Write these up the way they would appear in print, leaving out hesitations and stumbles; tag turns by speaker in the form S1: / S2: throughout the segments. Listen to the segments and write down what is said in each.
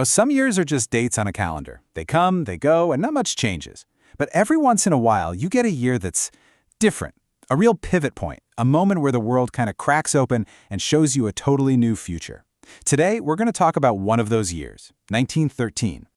S1: Some years are just dates on a calendar. They come, they go, and not much changes. But every once in a while, you get a year that's different, a real pivot point, a moment where the world kind of cracks open and shows you a totally new future. Today, we're going to talk about one of those years, 1913.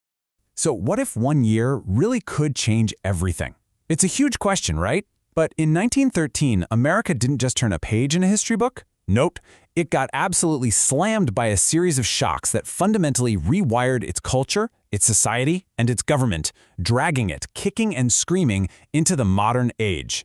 S2: So what if one year really could change everything? It's a huge question, right? But in 1913, America didn't just turn a page in a history book. Nope, it got absolutely slammed by a series of shocks that fundamentally rewired its culture, its society, and its government, dragging it, kicking and screaming, into the modern age.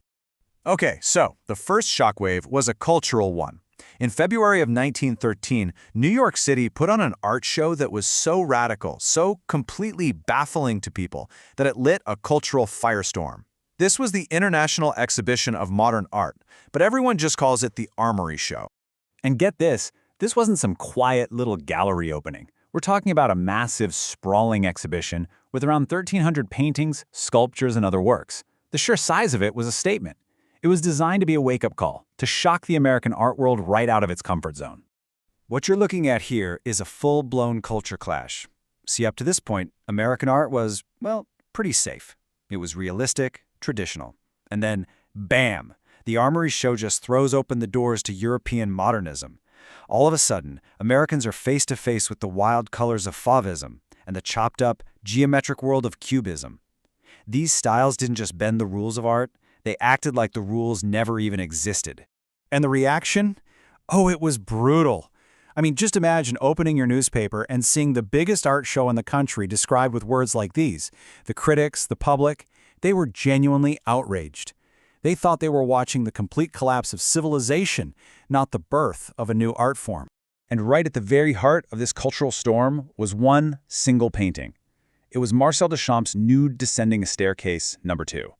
S3: Okay, so the first shockwave was a cultural one. In February of 1913, New York City put on an art show that was so radical, so completely baffling to people, that it lit a cultural firestorm. This was the International Exhibition of Modern Art, but everyone just calls it the Armory Show.
S1: And get this wasn't some quiet little gallery opening. We're talking about a massive, sprawling exhibition with around 1,300 paintings, sculptures, and other works. The sheer size of it was a statement. It was designed to be a wake-up call, to shock the American art world right out of its comfort zone.
S4: What you're looking at here is a full-blown culture clash. See, up to this point, American art was, well, pretty safe. It was realistic, traditional. And then, bam! The Armory Show just throws open the doors to European modernism. All of a sudden, Americans are face-to-face with the wild colors of Fauvism and the chopped-up, geometric world of Cubism. These styles didn't just bend the rules of art, they acted like the rules never even existed.
S1: And the reaction? Oh, it was brutal. I mean, just imagine opening your newspaper and seeing the biggest art show in the country described with words like these. The critics, the public, they were genuinely outraged. They thought they were watching the complete collapse of civilization, not the birth of a new art form. And right at the very heart of this cultural storm was one single painting. It was Marcel Duchamp's Nude Descending a Staircase, No. 2.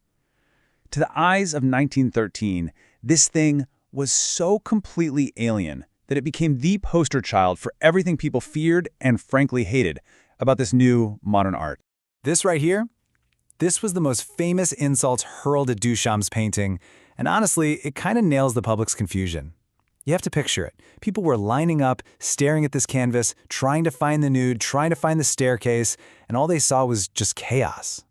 S1: To the eyes of 1913, this thing was so completely alien that it became the poster child for everything people feared and frankly hated about this new modern art.
S4: This right here? This was the most famous insults hurled at Duchamp's painting, and honestly, it kind of nails the public's confusion. You have to picture it. People were lining up, staring at this canvas, trying to find the nude, trying to find the staircase, and all they saw was just chaos.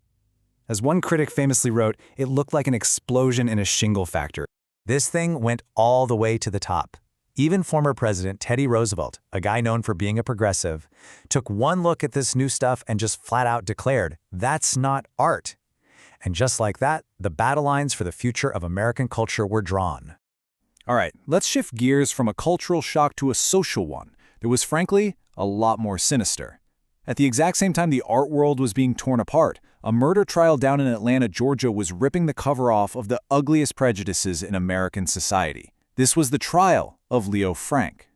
S4: As one critic famously wrote, it looked like an explosion in a shingle factory. This thing went all the way to the top. Even former President Teddy Roosevelt, a guy known for being a progressive, took one look at this new stuff and just flat out declared, "That's not art." And just like that, the battle lines for the future of American culture were drawn.
S1: All right, let's shift gears from a cultural shock to a social one that was, frankly, a lot more sinister. At the exact same time the art world was being torn apart, a murder trial down in Atlanta, Georgia was ripping the cover off of the ugliest prejudices in American society. This was the trial of Leo Frank.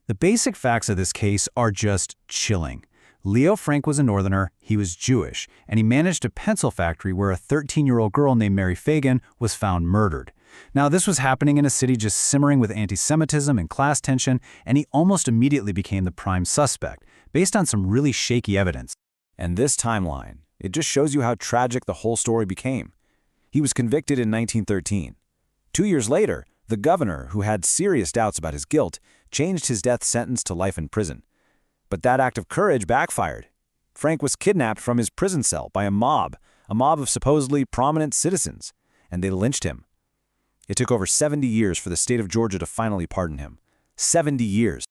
S4: The basic facts of this case are just chilling. Leo Frank was a Northerner, he was Jewish, and he managed a pencil factory where a 13-year-old girl named Mary Fagan was found murdered. Now, this was happening in a city just simmering with anti-Semitism and class tension, and he almost immediately became the prime suspect, based on some really shaky evidence.
S3: And this timeline, it just shows you how tragic the whole story became. He was convicted in 1913. 2 years later, the governor, who had serious doubts about his guilt, changed his death sentence to life in prison. But that act of courage backfired. Frank was kidnapped from his prison cell by a mob of supposedly prominent citizens, and they lynched him. It took over 70 years for the state of Georgia to finally pardon him. 70 years.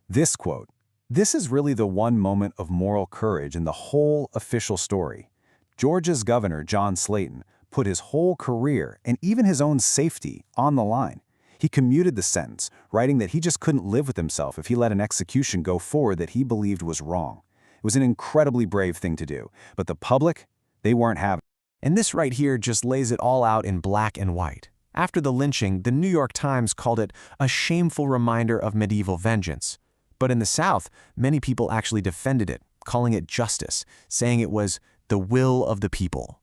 S1: This quote, "This is really the one moment of moral courage in the whole official story. Georgia's governor, John Slayton, put his whole career and even his own safety on the line. He commuted the sentence, writing that he just couldn't live with himself if he let an execution go forward that he believed was wrong. It was an incredibly brave thing to do, but the public, they weren't having it."
S5: And this right here just lays it all out in black and white. After the lynching, the New York Times called it a shameful reminder of medieval vengeance. But in the South, many people actually defended it, calling it justice, saying it was the will of the people.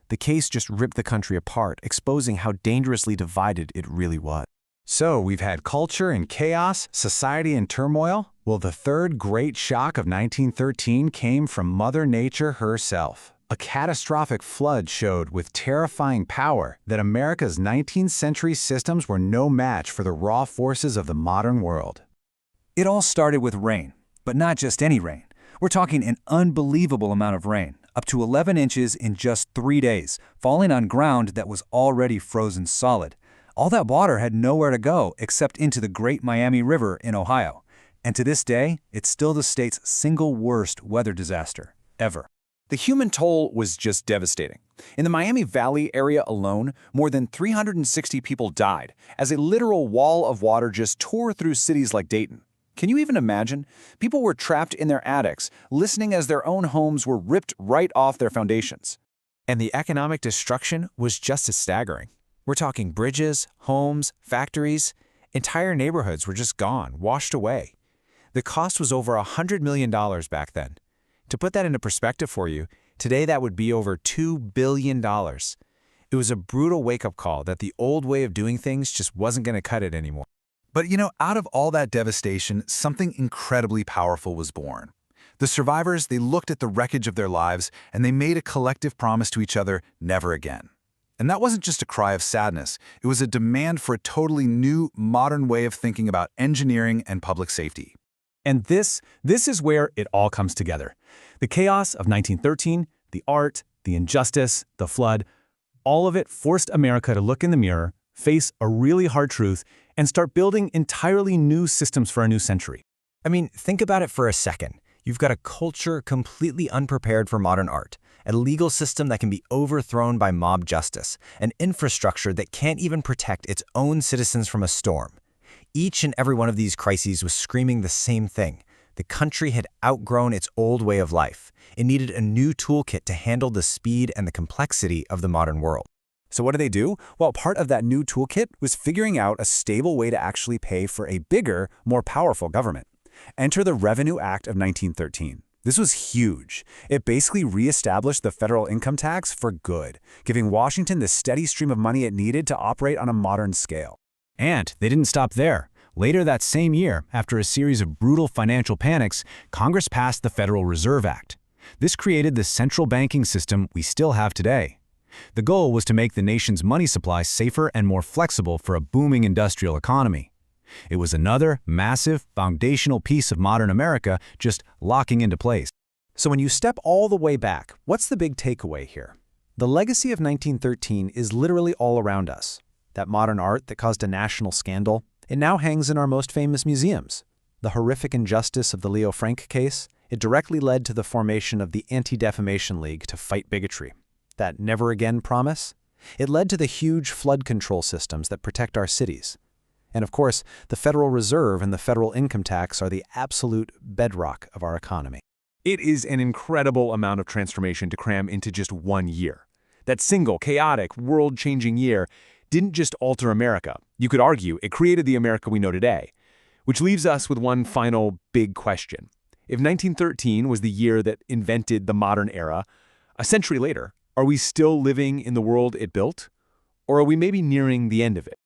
S5: The case just ripped the country apart, exposing how dangerously divided it really was.
S1: So we've had culture in chaos, society in turmoil. Well, the third great shock of 1913 came from Mother Nature herself. A catastrophic flood showed with terrifying power that America's 19th century systems were no match for the raw forces of the modern world.
S4: It all started with rain, but not just any rain. We're talking an unbelievable amount of rain, up to 11 inches in just 3 days, falling on ground that was already frozen solid. All that water had nowhere to go except into the Great Miami River in Ohio. And to this day, it's still the state's single worst weather disaster ever.
S3: The human toll was just devastating. In the Miami Valley area alone, more than 360 people died as a literal wall of water just tore through cities like Dayton. Can you even imagine? People were trapped in their attics, listening as their own homes were ripped right off their foundations.
S5: And the economic destruction was just as staggering. We're talking bridges, homes, factories. Entire neighborhoods were just gone, washed away. The cost was over $100 million back then. To put that into perspective for you, today that would be over $2 billion. It was a brutal wake-up call that the old way of doing things just wasn't going to cut it anymore.
S1: But out of all that devastation, something incredibly powerful was born. The survivors, they looked at the wreckage of their lives and they made a collective promise to each other, never again. And that wasn't just a cry of sadness, it was a demand for a totally new, modern way of thinking about engineering and public safety.
S2: And this is where it all comes together. The chaos of 1913, the art, the injustice, the flood, all of it forced America to look in the mirror, face a really hard truth, and start building entirely new systems for a new century.
S6: I mean, think about it for a second. You've got a culture completely unprepared for modern art, a legal system that can be overthrown by mob justice, an infrastructure that can't even protect its own citizens from a storm. Each and every one of these crises was screaming the same thing. The country had outgrown its old way of life. It needed a new toolkit to handle the speed and the complexity of the modern world.
S3: So what did they do? Well, part of that new toolkit was figuring out a stable way to actually pay for a bigger, more powerful government. Enter the Revenue Act of 1913. This was huge. It basically reestablished the federal income tax for good, giving Washington the steady stream of money it needed to operate on a modern scale.
S2: And they didn't stop there. Later that same year, after a series of brutal financial panics, Congress passed the Federal Reserve Act. This created the central banking system we still have today. The goal was to make the nation's money supply safer and more flexible for a booming industrial economy. It was another massive, foundational piece of modern America just locking into place.
S4: So when you step all the way back, what's the big takeaway here? The legacy of 1913 is literally all around us. That modern art that caused a national scandal, it now hangs in our most famous museums. The horrific injustice of the Leo Frank case, it directly led to the formation of the Anti-Defamation League to fight bigotry. That never again promise, it led to the huge flood control systems that protect our cities. And of course, the Federal Reserve and the federal income tax are the absolute bedrock of our economy.
S7: It is an incredible amount of transformation to cram into just 1 year. That single, chaotic, world-changing year didn't just alter America. You could argue it created the America we know today. Which leaves us with one final big question. If 1913 was the year that invented the modern era, a century later, are we still living in the world it built? Or are we maybe nearing the end of it?